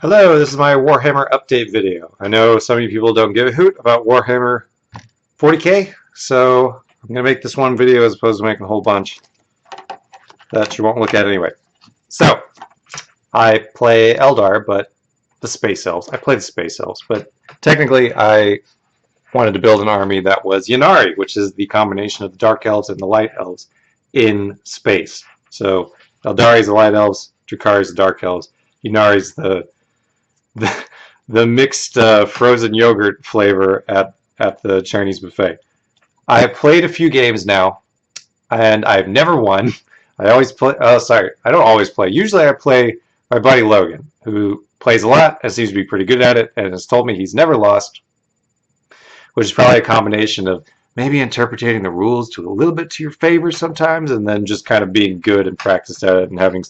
Hello, this is my Warhammer update video. I know some of you people don't give a hoot about Warhammer 40k, so I'm going to make this one video as opposed to making a whole bunch that you won't look at anyway. So, I play Eldar, but the Space Elves. I play the Space Elves, but technically I wanted to build an army that was Ynarri, which is the combination of the Dark Elves and the Light Elves in space. So, Eldari is the Light Elves, Drukhari is the Dark Elves, Ynarri is the mixed frozen yogurt flavor at the Chinese buffet. I have played a few games now, and I've never won. I always play. Oh, sorry, I don't always play. Usually, I play my buddy Logan, who plays a lot and seems to be pretty good at it, and has told me he's never lost, which is probably a combination of maybe interpreting the rules to a little bit to your favor sometimes, and then just kind of being good and practiced at it and having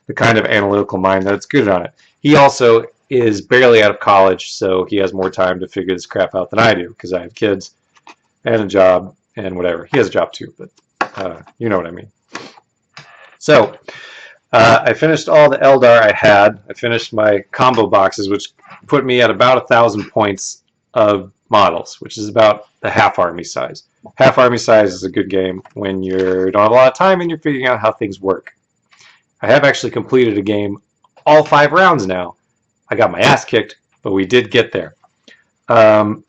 the kind of analytical mind that's good on it. He also is barely out of college, so he has more time to figure this crap out than I do, because I have kids and a job and whatever. He has a job too, but you know what I mean. So, I finished all the Eldar I had. I finished my combo boxes, which put me at about 1,000 points of models, which is about the half army size. Half army size is a good game when you don't have a lot of time and you're figuring out how things work. I have actually completed a game all 5 rounds now. I got my ass kicked, but we did get there. I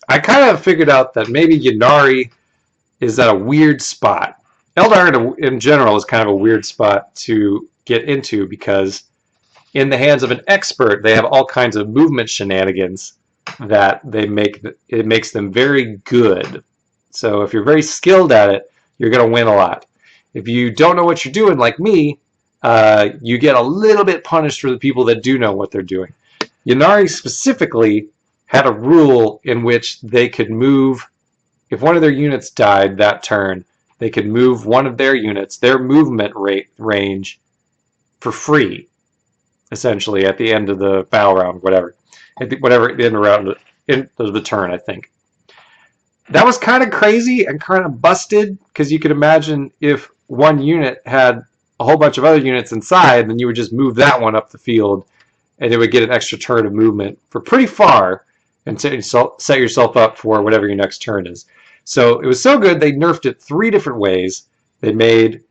kind of figured out that maybe Ynarri is at a weird spot. Eldar in general is kind of a weird spot to get into because in the hands of an expert, they have all kinds of movement shenanigans that it makes them very good. So if you're very skilled at it, you're going to win a lot. If you don't know what you're doing, like me, you get a little bit punished for the people that do know what they're doing. Ynarri specifically had a rule in which they could move, if one of their units died that turn, they could move one of their units, their movement range, for free, essentially, at the end of the battle round, whatever. At the end of the turn, I think. That was kind of crazy and kind of busted, because you could imagine if one unit had a whole bunch of other units inside, then you would just move that one up the field, and it would get an extra turn of movement for pretty far, and set yourself up for whatever your next turn is. So it was so good, they nerfed it 3 different ways. They made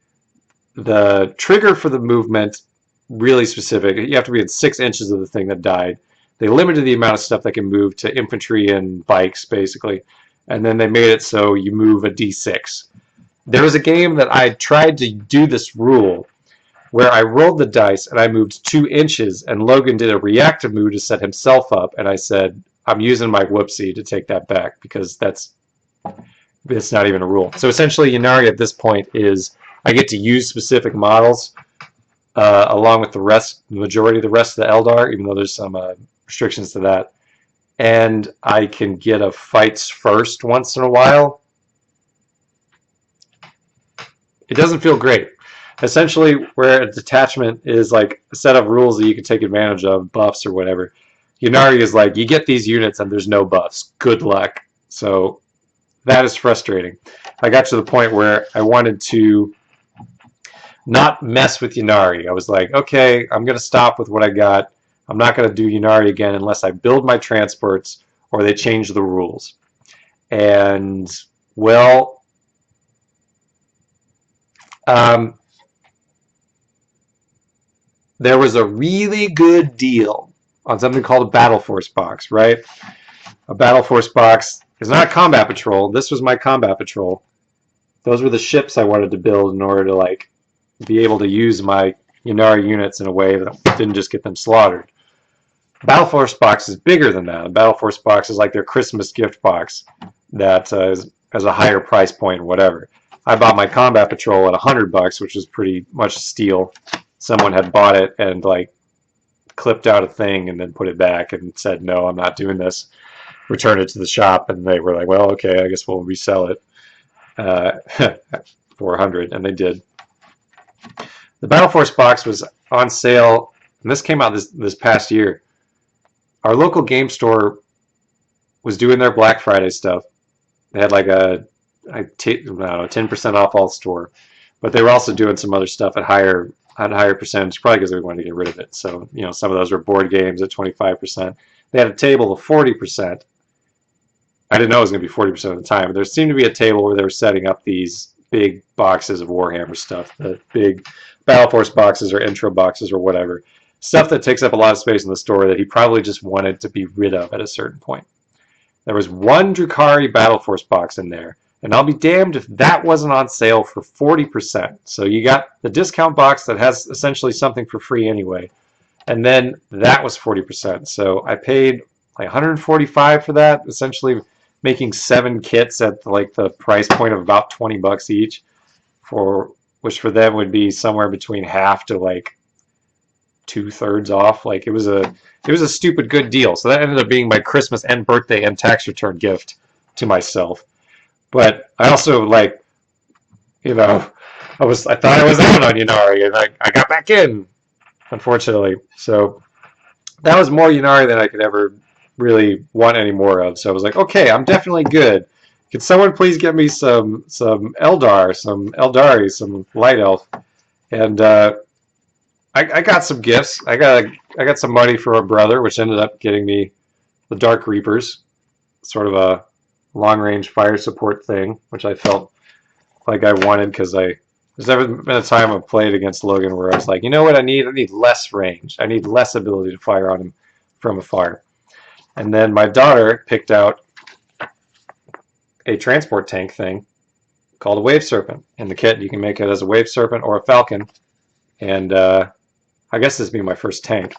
the trigger for the movement really specific. You have to be in 6 inches of the thing that died. They limited the amount of stuff that can move to infantry and bikes, basically. And then they made it so you move a d6. There was a game that I tried to do this rule where I rolled the dice and I moved 2 inches, and Logan did a reactive move to set himself up, and I said, I'm using my whoopsie to take that back, because it's not even a rule. So essentially, Ynarri at this point is I get to use specific models along with the majority of the rest of the Eldar, even though there's some restrictions to that. And I can get a fights first once in a while. It doesn't feel great. Essentially, where a detachment is like a set of rules that you can take advantage of, buffs or whatever, Ynarri is like, you get these units and there's no buffs. Good luck. So that is frustrating. I got to the point where I wanted to not mess with Ynarri. I was like, okay, I'm going to stop with what I got. I'm not going to do Ynarri again unless I build my transports or they change the rules. And, well, there was a really good deal on something called a Battleforce Box, right? A Battleforce Box is not a combat patrol. This was my combat patrol. Those were the ships I wanted to build in order to be able to use my Ynarri units in a way that didn't just get them slaughtered. Battleforce Box is bigger than that. A Battleforce Box is like their Christmas gift box that has a higher price point or whatever. I bought my combat patrol at $100, which was pretty much a steal. Someone had bought it and clipped out a thing and then put it back and said, no, I'm not doing this. Returned it to the shop, and they were like, well, okay, I guess we'll resell it for $100, and they did. The Battleforce Box was on sale, and this came out this past year. Our local game store was doing their Black Friday stuff. They had like I don't know, 10% off all store, but they were also doing some other stuff at higher had a higher percentage, probably because they wanted to get rid of it. So, you know, some of those were board games at 25%. They had a table of 40%. I didn't know it was going to be 40% of the time, but there seemed to be a table where they were setting up these big boxes of Warhammer stuff, the big Battleforce boxes or intro boxes or whatever. Stuff that takes up a lot of space in the store that he probably just wanted to be rid of at a certain point. There was one Drukhari Battleforce box in there, and I'll be damned if that wasn't on sale for 40%. So you got the discount box that has essentially something for free anyway, and then that was 40%. So I paid like 145 for that, essentially making 7 kits at like the price point of about 20 bucks each, for which for them would be somewhere between half to like 2/3 off. Like it was a stupid good deal. So that ended up being my Christmas and birthday and tax return gift to myself. But I also, like, you know, I thought I was out on Ynarri, and I got back in, unfortunately. So that was more Ynarri than I could ever really want any more of. So I was like, okay, I'm definitely good. Can someone please get me some Eldari, some light elf? And I got some gifts. I got some money from a brother, which ended up getting me the Dark Reapers, sort of a long-range fire support thing, which I felt like I wanted because there's never been a time I've played against Logan where I was like, you know what I need? I need less range. I need less ability to fire on him from afar. And then my daughter picked out a transport tank thing called a Wave Serpent. In the kit, you can make it as a Wave Serpent or a Falcon. And I guess this would be my first tank.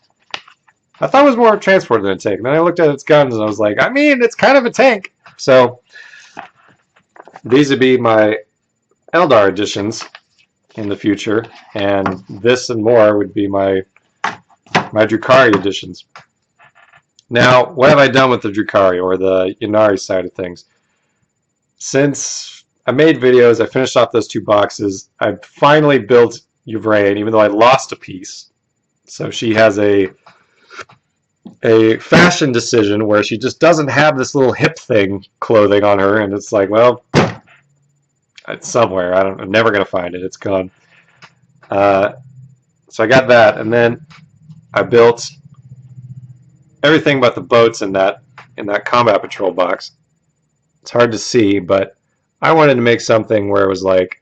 I thought it was more of a transport than a tank. Then I looked at its guns and I was like, I mean, it's kind of a tank. So these would be my Eldar editions in the future, and this and more would be my Drukhari editions. Now, what have I done with the Drukhari or the Ynarri side of things? Since I made videos, I finished off those 2 boxes. I finally built Yvraine, even though I lost a piece. So she has a fashion decision where she just doesn't have this little hip thing clothing on her, and it's like, well, it's somewhere. I'm never gonna find it. It's gone. So I got that, and then I built everything but the boats in that Combat Patrol box. It's hard to see, but I wanted to make something where it was like,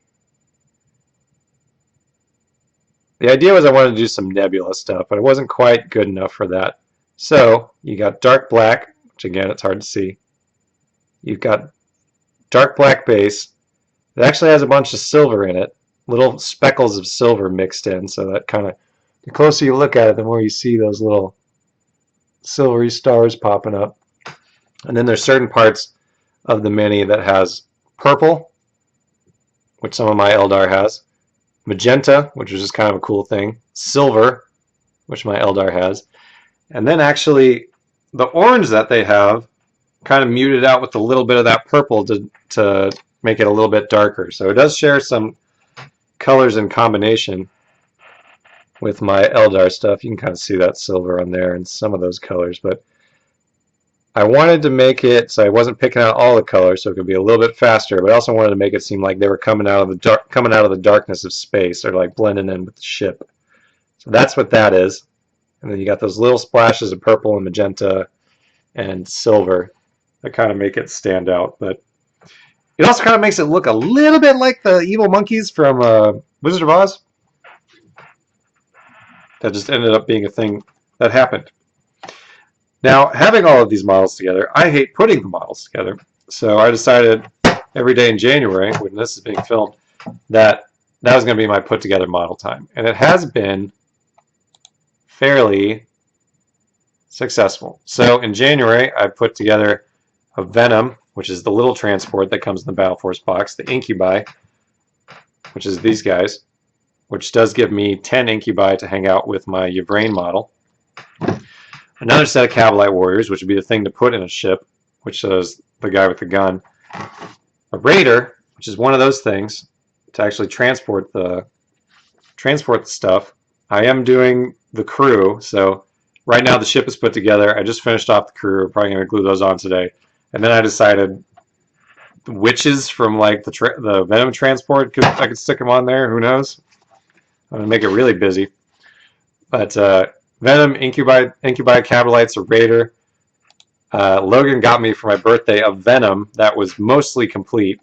the idea was I wanted to do some nebula stuff, but it wasn't quite good enough for that. So you got dark black, which again, it's hard to see. You've got dark black base. It actually has a bunch of silver in it, little speckles of silver mixed in, so that kind of, the closer you look at it, the more you see those little silvery stars popping up. And then there's certain parts of the mini that has purple, which some of my Eldar has, magenta, which is just kind of a cool thing, silver, which my Eldar has, and then actually the orange that they have kind of muted out with a little bit of that purple to make it a little bit darker. So it does share some colors in combination with my Eldar stuff. You can kind of see that silver on there and some of those colors, but I wanted to make it so I wasn't picking out all the colors, so it could be a little bit faster, but I also wanted to make it seem like they were coming out of the darkness of space, or like blending in with the ship. So that's what that is. And then you got those little splashes of purple and magenta and silver that kind of make it stand out. But it also kind of makes it look a little bit like the evil monkeys from Wizard of Oz. That just ended up being a thing that happened. Now, having all of these models together, I hate putting the models together. So I decided every day in January, when this is being filmed, that was going to be my put together model time. And it has been fairly successful. So in January, I put together a Venom, which is the little transport that comes in the Battleforce box, the Incubi, which is these guys, which does give me 10 Incubi to hang out with my Yvraine model. Another set of Cavalite Warriors, which would be the thing to put in a ship, which is the guy with the gun. A Raider, which is one of those things to actually transport the stuff. I am doing the crew, so right now the ship is put together. I just finished off the crew. We're probably going to glue those on today. And then I decided the witches from like the Venom transport, I could stick them on there. Who knows? I'm gonna make it really busy. But Venom, Incubi, Cabalites, a Raider. Logan got me for my birthday a Venom that was mostly complete.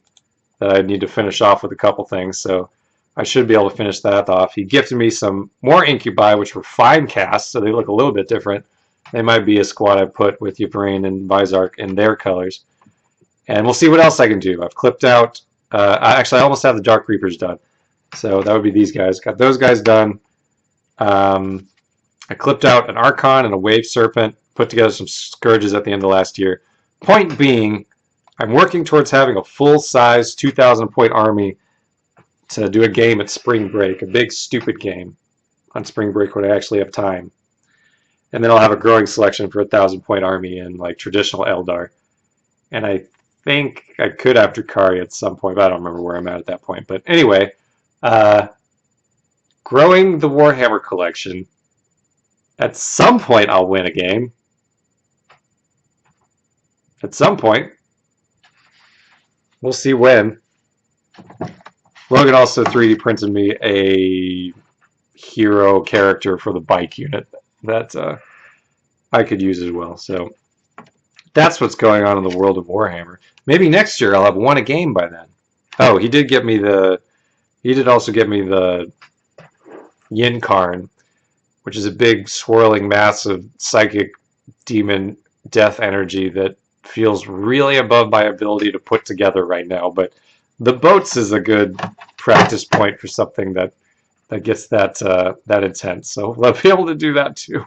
That I need to finish off with a couple things, so I should be able to finish that off. He gifted me some more Incubi, which were fine cast, so they look a little bit different. They might be a squad I put with Yvrain and Vizark in their colors. And we'll see what else I can do. I've clipped out... actually, I almost have the Dark Reapers done. So that would be these guys. Got those guys done. I clipped out an Archon and a Wave Serpent, put together some Scourges at the end of last year. Point being, I'm working towards having a full-size 2,000-point army to do a game at Spring Break, a big, stupid game on Spring Break when I actually have time. And then I'll have a growing selection for a 1,000-point army in like traditional Eldar. And I think I could have Drukhari at some point, but I don't remember where I'm at that point. But anyway, growing the Warhammer collection. At some point, I'll win a game. At some point. We'll see when. Logan also 3D printed me a hero character for the bike unit that I could use as well. So that's what's going on in the world of Warhammer. Maybe next year I'll have won a game by then. Oh, he did get me the... He did also get me the Ynarri, which is a big, swirling mass of psychic demon death energy that feels really above my ability to put together right now. But the boats is a good practice point for something that gets that intense. So I'll be able to do that too.